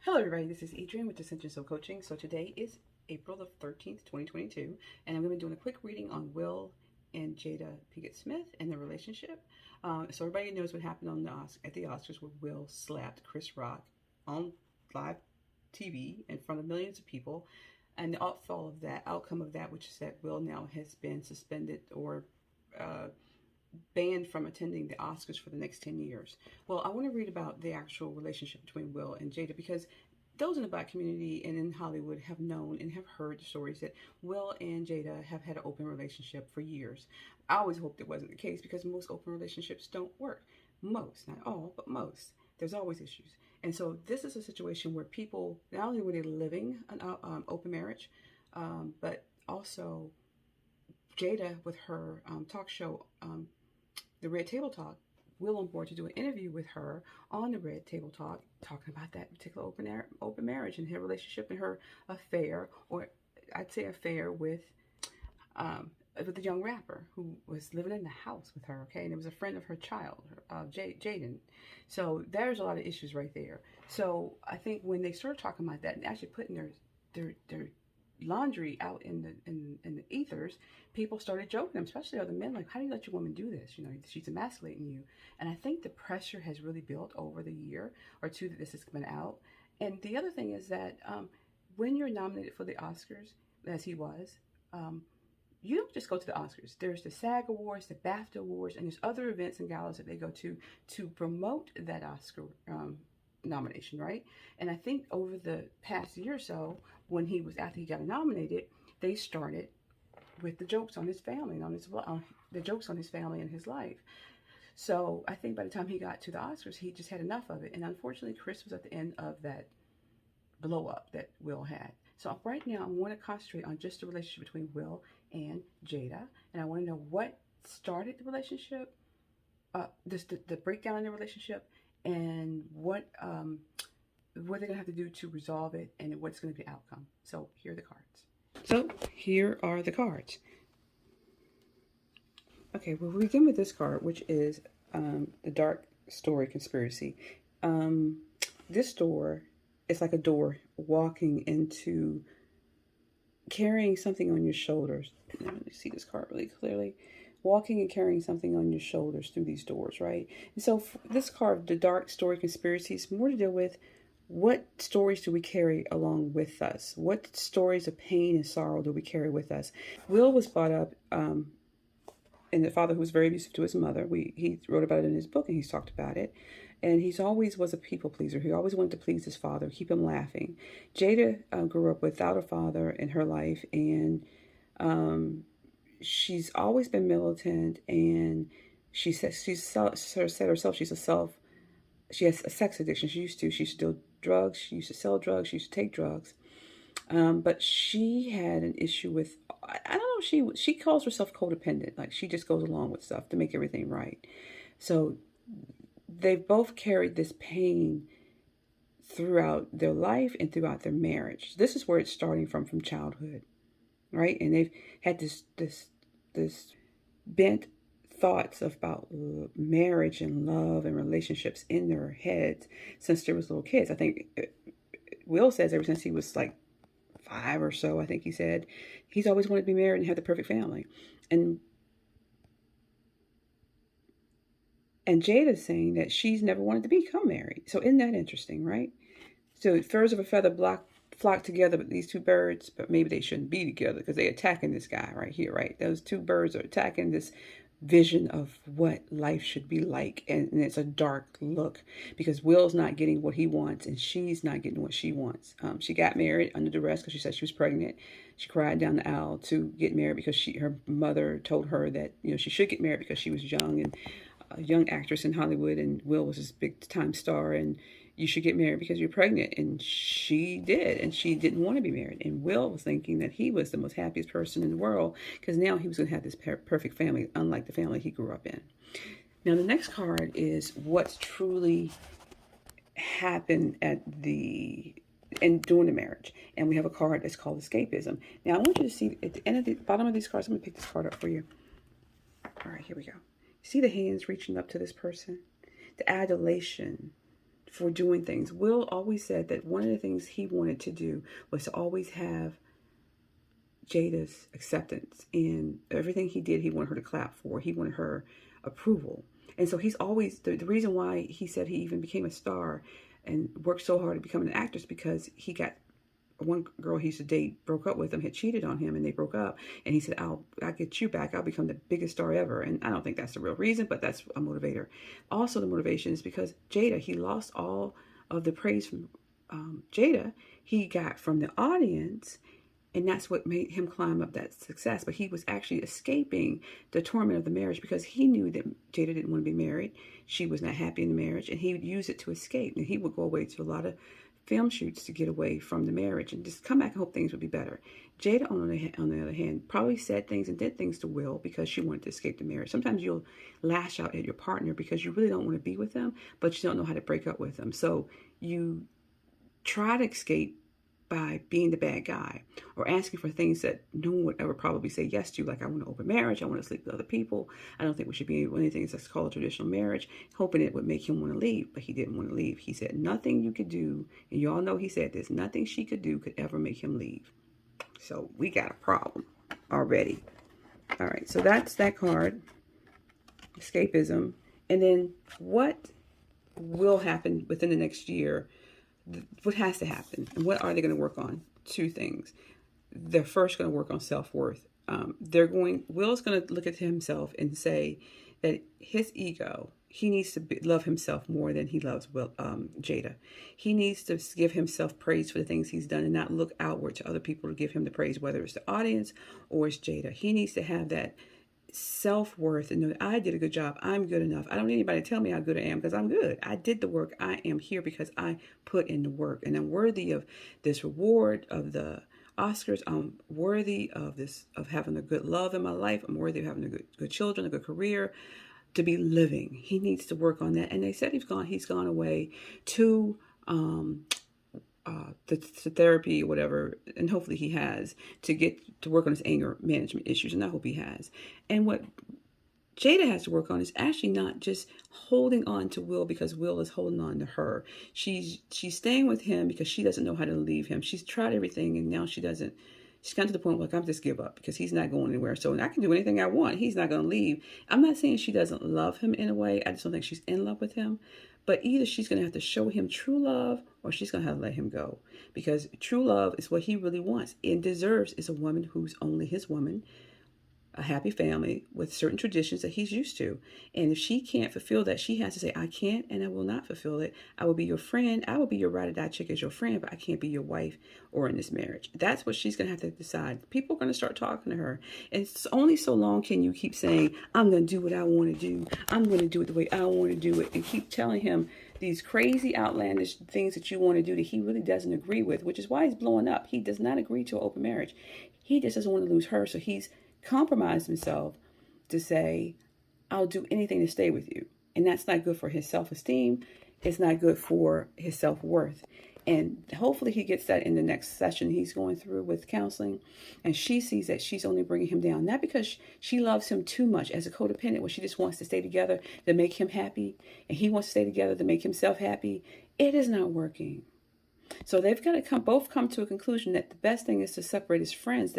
Hello everybody, this is Adrian with Ascension Soul.Coaching. So today is April the 13th, 2022, and I'm going to be doing a quick reading on Will and Jada Pinkett Smith and their relationship. So everybody knows what happened on at the Oscars where Will slapped Chris Rock on live TV in front of millions of people. And the outcome of that, which is that Will now has been suspended or banned from attending the Oscars for the next 10 years. Well, I want to read about the actual relationship between Will and Jada because those in the Black community and in Hollywood have known and have heard the stories that Will and Jada have had an open relationship for years. I always hoped it wasn't the case because most open relationships don't work. Most, not all, but most. There's always issues. And so this is a situation where people, not only were they living an open marriage, but also Jada with her talk show, the Red Table Talk, Will on board to do an interview with her on the Red Table Talk, talking about that particular open marriage and her relationship and her affair, or I'd say affair with the young rapper who was living in the house with her, okay? And it was a friend of her child, Jaden. So there's a lot of issues right there. So I think when they started talking about that and actually putting their laundry out in the ethers, people started joking them, especially other men, like, how do you let your woman do this? You know, she's emasculating you. And I think the pressure has really built over the year or two that this has been out. And the other thing is that when you're nominated for the Oscars, as he was, you don't just go to the Oscars. There's the SAG Awards, the BAFTA Awards, and there's other events and galas that they go to promote that Oscar nomination, right? And I think over the past year or so, after he got nominated, they started with the jokes on his family and the jokes on his family and his life. So I think by the time he got to the Oscars, he just had enough of it. And unfortunately, Chris was at the end of that blow up that Will had. So right now, I want to concentrate on just the relationship between Will and Jada, and I want to know what started the relationship, the breakdown in the relationship, and what they're gonna have to do to resolve it, and what's gonna be the outcome. So here are the cards. So here are the cards. Okay, well, we begin with this card, which is the Dark Story Conspiracy. This door is like a door walking into carrying something on your shoulders. Now, let me see this card really clearly. Walking and carrying something on your shoulders through these doors, right? And so this card, the Dark Story Conspiracy, is more to do with what stories do we carry along with us? What stories of pain and sorrow do we carry with us? Will was brought up and the father who was very abusive to his mother. He wrote about it in his book, and he's talked about it. And he's always was a people pleaser. He always wanted to please his father, keep him laughing. Jada grew up without a father in her life, and she's always been militant. And she has a sex addiction. She used to do drugs. She used to sell drugs. She used to take drugs. But she had an issue with, I don't know, she calls herself codependent. Like, she just goes along with stuff to make everything right. So they've both carried this pain throughout their life and throughout their marriage. This is where it's starting from childhood, right? And they've had this bent thoughts about marriage and love and relationships in their heads since they was little kids. I think Will says ever since he was like 5 or so, I think he said, he's always wanted to be married and have the perfect family. And Jada's saying that she's never wanted to become married. So isn't that interesting, right? So birds of a feather flock together, but these two birds, but maybe they shouldn't be together because they're attacking this guy right here, right? Those two birds are attacking this vision of what life should be like, and it's a dark look because Will's not getting what he wants and she's not getting what she wants. She got married under duress because she said she was pregnant. She cried down the aisle to get married because her mother told her that, you know, she should get married because she was young and a young actress in Hollywood, and Will was this big time star, and you should get married because you're pregnant. And she did, and she didn't want to be married. And Will was thinking that he was the most happiest person in the world because now he was going to have this perfect family, unlike the family he grew up in. Now, the next card is what's truly happened during the marriage. And we have a card that's called escapism. Now, I want you to see at the end of the bottom of these cards, I'm going to pick this card up for you. All right, here we go. See the hands reaching up to this person? The adulation for doing things. Will always said that one of the things he wanted to do was to always have Jada's acceptance in everything he did. He wanted her to clap for. He wanted her approval. And so he's always, the reason why he said he even became a star and worked so hard to become an actress, because he got one girl he used to date, broke up with him, had cheated on him, and they broke up. And he said, I'll get you back. I'll become the biggest star ever. And I don't think that's the real reason, but that's a motivator. Also, the motivation is because Jada, he lost all of the praise from Jada he got from the audience. And that's what made him climb up that success. But he was actually escaping the torment of the marriage because he knew that Jada didn't want to be married. She was not happy in the marriage. And he would use it to escape. And he would go away to a lot of film shoots to get away from the marriage and just come back and hope things would be better. Jada, on the other hand, probably said things and did things to Will because she wanted to escape the marriage. Sometimes you'll lash out at your partner because you really don't want to be with them, but you don't know how to break up with them. So you try to escape by being the bad guy or asking for things that no one would ever probably say yes to, like I want to open marriage, I want to sleep with other people, I don't think we should be able to do anything that's called a traditional marriage, hoping it would make him want to leave. But he didn't want to leave. He said nothing you could do, and you all know he said this, nothing she could do could ever make him leave. So we got a problem already. All right, so that's that card, escapism. And then what will happen within the next year? What has to happen, and what are they going to work on? Two things. They're first going to work on self-worth. Will's going to look at himself and say that his ego, he needs to love himself more than he loves Jada. He needs to give himself praise for the things he's done and not look outward to other people to give him the praise, whether it's the audience or it's Jada. He needs to have that self-worth and know that I did a good job. I'm good enough. I don't need anybody to tell me how good I am because I'm good. I did the work. I am here because I put in the work, and I'm worthy of this reward of the Oscars. I'm worthy of this, of having a good love in my life. I'm worthy of having a good children, a good career, to be living. He needs to work on that. And they said he's gone away to the therapy or whatever, and hopefully he has, to get to work on his anger management issues, and I hope he has. And what Jada has to work on is actually not just holding on to Will because Will is holding on to her. She's staying with him because she doesn't know how to leave him. She's tried everything, and now she's gotten to the point where, like, I'm just give up because he's not going anywhere. So I can do anything I want. He's not going to leave. I'm not saying she doesn't love him in a way. I just don't think she's in love with him. But either she's going to have to show him true love or she's going to have to let him go. Because true love is what he really wants and deserves, is a woman who's only his woman, a happy family with certain traditions that he's used to. And if she can't fulfill that, she has to say, I can't and I will not fulfill it. I will be your friend. I will be your ride or die chick as your friend, but I can't be your wife or in this marriage. That's what she's going to have to decide. People are going to start talking to her. And it's only so long can you keep saying, I'm going to do what I want to do. I'm going to do it the way I want to do it. And keep telling him these crazy outlandish things that you want to do that he really doesn't agree with, which is why he's blowing up. He does not agree to an open marriage. He just doesn't want to lose her. So he's compromised himself to say, I'll do anything to stay with you. And that's not good for his self-esteem. It's not good for his self-worth. And hopefully he gets that in the next session he's going through with counseling. And she sees that she's only bringing him down, not because she loves him too much as a codependent, where she just wants to stay together to make him happy, and he wants to stay together to make himself happy. It is not working. So they've got to both come to a conclusion that the best thing is to separate as friends.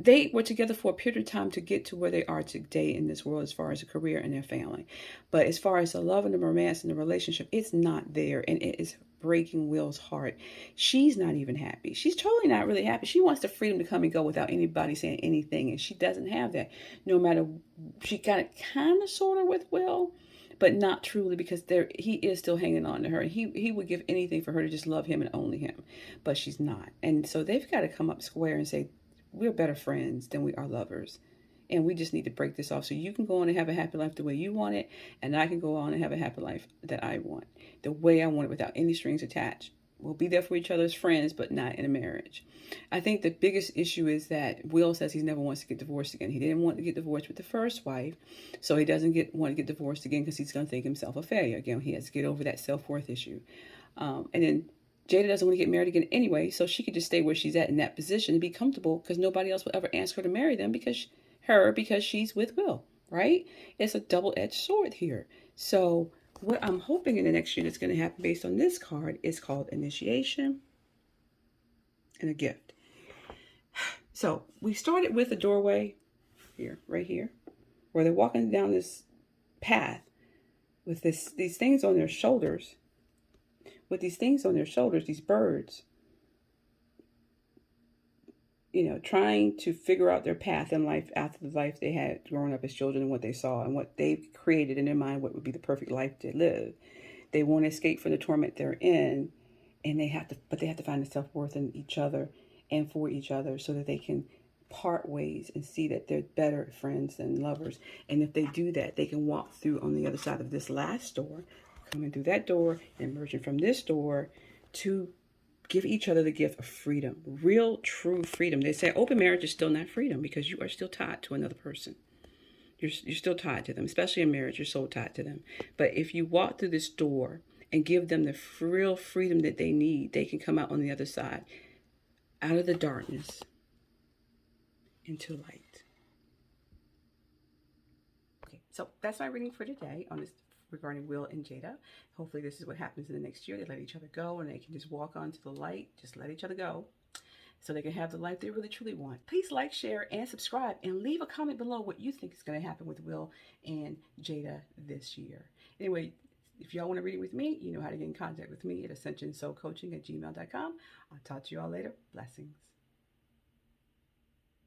They were together for a period of time to get to where they are today in this world as far as a career and their family. But as far as the love and the romance and the relationship, it's not there. And it is breaking Will's heart. She's not even happy. She's totally not really happy. She wants the freedom to come and go without anybody saying anything. And she doesn't have that. No matter, she got it kind of sort of with Will, but not truly, because he is still hanging on to her. And he would give anything for her to just love him and only him. But she's not. And so they've got to come up square and say, we're better friends than we are lovers. And we just need to break this off so you can go on and have a happy life the way you want it. And I can go on and have a happy life that I want, the way I want it, without any strings attached. We'll be there for each other as friends, but not in a marriage. I think the biggest issue is that Will says he never wants to get divorced again. He didn't want to get divorced with the first wife, so he doesn't want to get divorced again because he's going to think himself a failure. Again, he has to get over that self-worth issue. And then Jada doesn't want to get married again anyway, so she could just stay where she's at in that position and be comfortable because nobody else will ever ask her to marry them because she's with Will, right? It's a double-edged sword here. So what I'm hoping in the next year that's going to happen based on this card is called initiation and a gift. So we started with a doorway here, right here, where they're walking down this path with these things on their shoulders. With these things on their shoulders, these birds, trying to figure out their path in life after the life they had growing up as children and what they saw and what they created in their mind, what would be the perfect life to live. They want to escape from the torment they're in, and they have to find the self-worth in each other and for each other so that they can part ways and see that they're better friends and lovers. And if they do that, they can walk through on the other side of this last door, coming through that door and emerging from this door to give each other the gift of freedom, real, true freedom. They say open marriage is still not freedom because you are still tied to another person. You're still tied to them, especially in marriage. You're so tied to them. But if you walk through this door and give them the real freedom that they need, they can come out on the other side, out of the darkness into light. Okay, so that's my reading for today on this regarding Will and Jada. Hopefully this is what happens in the next year. They let each other go and they can just walk onto the light, just let each other go so they can have the life they really truly want. Please like, share, and subscribe, and leave a comment below what you think is going to happen with Will and Jada this year. Anyway, if y'all want to read it with me, you know how to get in contact with me at Ascension Soul.Coaching@gmail.com. I'll talk to you all later. Blessings.